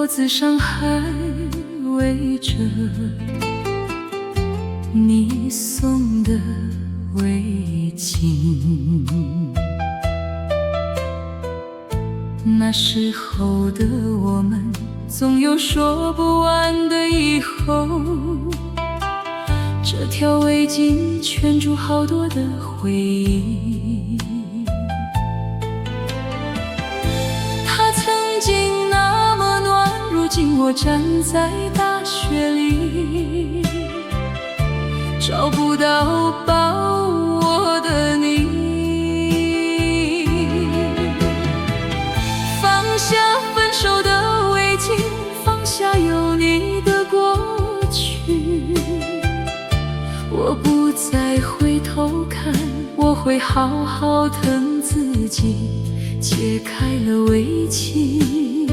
脖子上还围着你送的围巾。那时候的我们，总有说不完的以后。这条围巾圈住好多的回忆。它曾经那么暖，如今我站在大雪里，找不到抱我的你。放下分手的围巾，放下有你的过去。我不再回头看，我会好好疼自己。解开了围巾，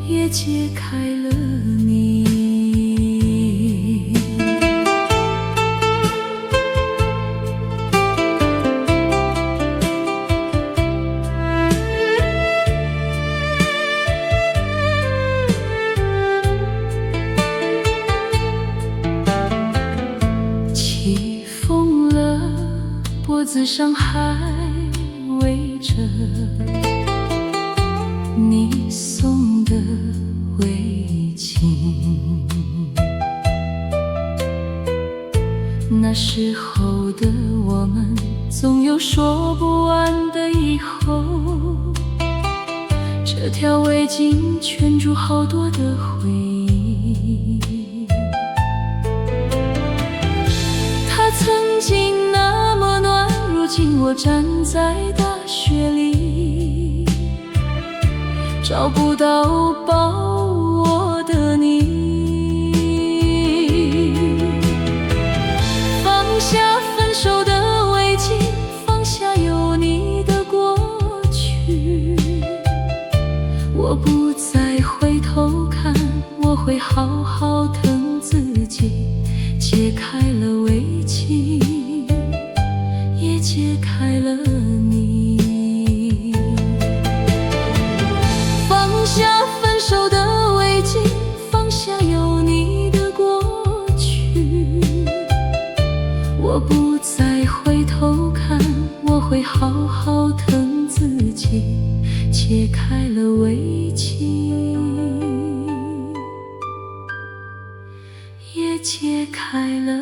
也解开了你。起风了，脖子上还围着你送的围巾。那时候的我们，总有说不完的以后。这条围巾圈住好多的回忆。它曾经那么暖，如今我站在大雪里，找不到抱我的你。放下分手的围巾，放下有你的过去。我不再回头看，我会好好疼自己。解开了围巾，也解开了你。放下分手的围巾，放下有你的过去。我不再回头看，我会好好疼自己。解开了围巾，也解开了